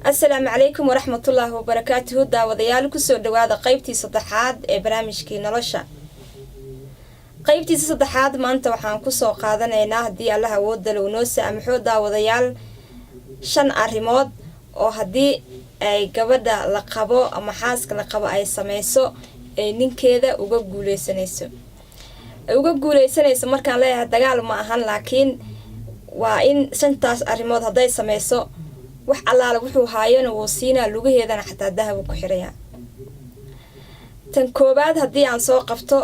السلام عليكم ورحمة الله وبركاته. داوديال كسو دواada qaybtii saddexaad ee barnaamijkii nolosha. qaybtii saddexaad maanta waxaan ku soo qaadanaynaa hadii Allah awoodda loo noo saamaxo daawadayaal 5 arrimood oo hadii ay gabadha la qabo ama xaaska la qabo ay sameyso ay ninkeeda uga guuleysanayso markaan leeyahay dagaal ma ahan laakiin waa in 5taas arrimood haday sameyso wax allaala wuxuu haayana wuu siinaa lugaheedana xataa dahab ku xiraya. tan koobaad hadii aan soo qabto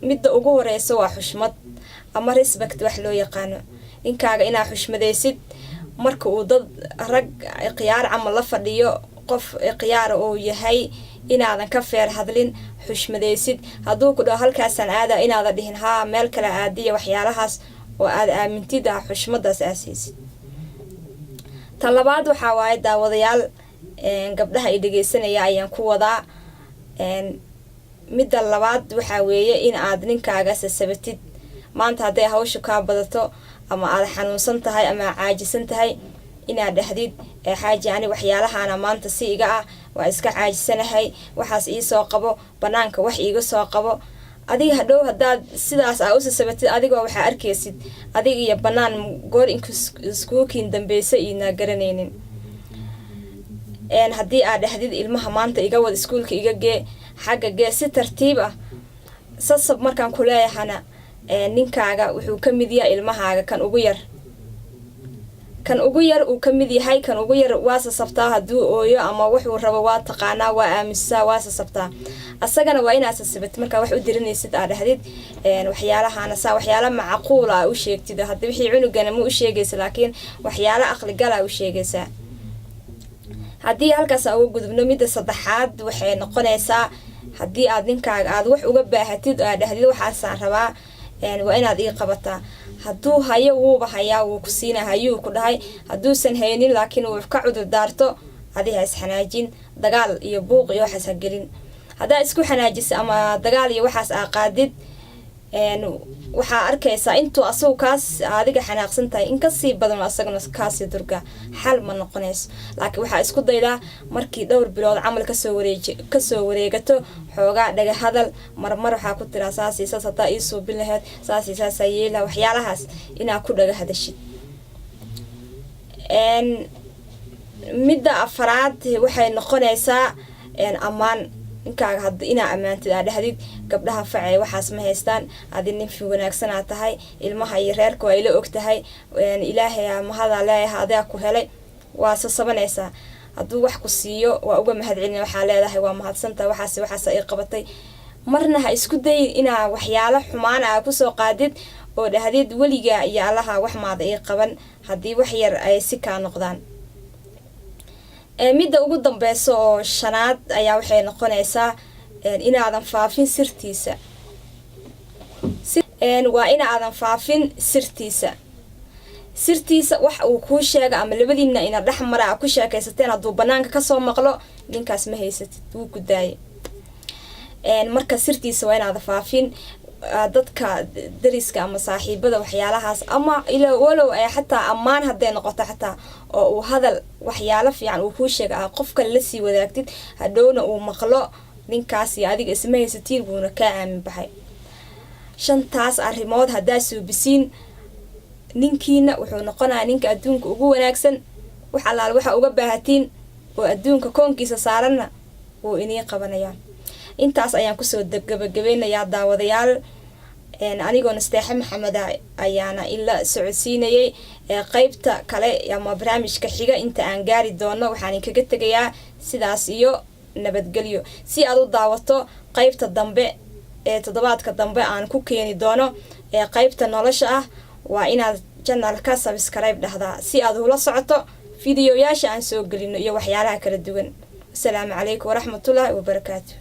midda ugu horeyso waa xushmad ama respect wax loo yaqaano. ninkaaga inaa xushmadeysid marka uu dad rag qiyaar camal la fadhiyo qof qiyaar oo yahay inaadan ka feer hadlin xushmadeysid haduu ku dhaw halkaasaan aada inaadan dhihin haa meel kale aadiya waxyaalahaas oo aad aamintid xushmadaas aasaysid. tan labaad waxa waaye daawadayaal gabdhaha ay dhageysanaya ayaan ku wadaa midda labaad waxa weeye in aad ninkaaga sasabatid maanta haday hawshu ka badato ama aad xanuunsan tahay ama caajisan tahay inaad dhahdid xaaji ani waxyaalahaana maanta si iga ah waa iska caajisanahay waxaas ii soo qabo banaanka wax iiga soo qabo adiga hadhow hadaad sidaas aa u sasabatid adigoo waxa arkaysid adiga iyo banaan goor iskuukiin dambeeysa ina garanaynin hadii aad dhahdid ilmaha maanta iga wad iskuulka iga gee xagga gee si tartiib ah sasab markaan ku leeyahana ninkaaga wuxuu ka mid yahay ilmahaaga kan ugu yar uu ka mid yahay kan ugu yar waa sasabtaa haduu ooyo ama wuxuu rabo waa taqaanaa waa aaminsan waa sasabtaa asagana waa inaad sasabat marka wax u dirinaysid aad dhahdid waxyaalahaana saa waxyaala macquul ah u sheegtid hadii wixii cunugana ma u sheegaysa laakiin waxyaala aqli gal ah u sheegaysa. hadii halkaas ugu gudubno midda saddexaad waxay noqonaysaa hadii aad ninkaaga aad wax uga baahatid aad dhahdid waxaasaan rabaa waa inaad ii qabataa haduu hayo wuuba hayaa wuu ku siina hayuu ku dhahay haduusan haynin laakiin uu ka cudur daarto adiga is xanaajin dagaal iyo buuq iyo waxaas ha gelin. hadaa isku xanaajis ama dagaal iyo waxaas qaadid waxa arkaysa intuu asoo kaas adiga xanaaqsan tahay in ka sii badan asagana kaasi durga xal ma noqonayso laakiin waxa isku daydaa markii dhowr bilood camal ka soo wareegato xoogaa dhaga hadal marmar waxa ku tira saasiisa sata ii soo bilahayd saasiisa yeela waxyaalahaas ina ku dhaga hadashid. midda afraad waxay noqonaysaa amaan ninkaaga hadii ina amaantid aad dhahdid gabdhaha facay waxaas ma haystaan adin nin fi wanaagsan tahay ilmaha iyo reerku ay la ogtahay ilaahay ma hada leeyahay ku helay waa sasabanaysa haduu wax ku siiyo waa uga mahadcelin waxa leedahay waa mahadsantaa waxaas ay qabatay marna ha isku day ina waxyaalo xumaan ah ku soo qaadid oo dhahdid waliga iyo allaha wax maada ay qaban hadii wax yar ay si ka noqdaan. midda ugu dambayso oo shanaad ayaa waxay noqonaysaa inaadan faafin sirtiisa waa inaadan faafin sirtiisa wax uu ku sheego ama labadiina ina dhaxmara ku sheekaysateen haduu banaanka ka soo maqlo ninkaas ma haysatid wuu ku daayay. marka sirtiisa waa inaadan faafin dadka dariska ama saaxiibada waxyaalahaas ama ila walow ay xataa amaan haday noqoto xataa oo uu hadal waxyaalo fiican uu ku sheego qofka la sii wadaagtid hadhowna uu maqlo ninkaas iyo adiga isma haysatiin buuna ka aamin baxay. 5taas arrimood hadaa suubisiin ninkiina wuxuu noqonayaa ninka adduunka ugu wanaagsan wax allaal waxa uga baahatiin oo adduunka koonkiisa saaranna uu inii qabanaya. intaas ayaan ku soo gabagabeynayaa daawadayaal anigoon Nasteexa Maxamed ayaana ila socodsiinayay qaybta kale ama barnaamijka xiga inta aan gaari doono waxaan kaga tagayaa sidaas iyo nabadgelyo. si aad u daawato qaybta dambe ee toddobaadka dambe aan ku keeni doono qaybta nolosha ah waa inaad channelka subscribe dhahdaa si aad ula socoto fiidiyoyaasha aan soo galino iyo waxyaalaha kala duwan. Assalaamu calaykum waraxmatullaahi wabarakaatuh.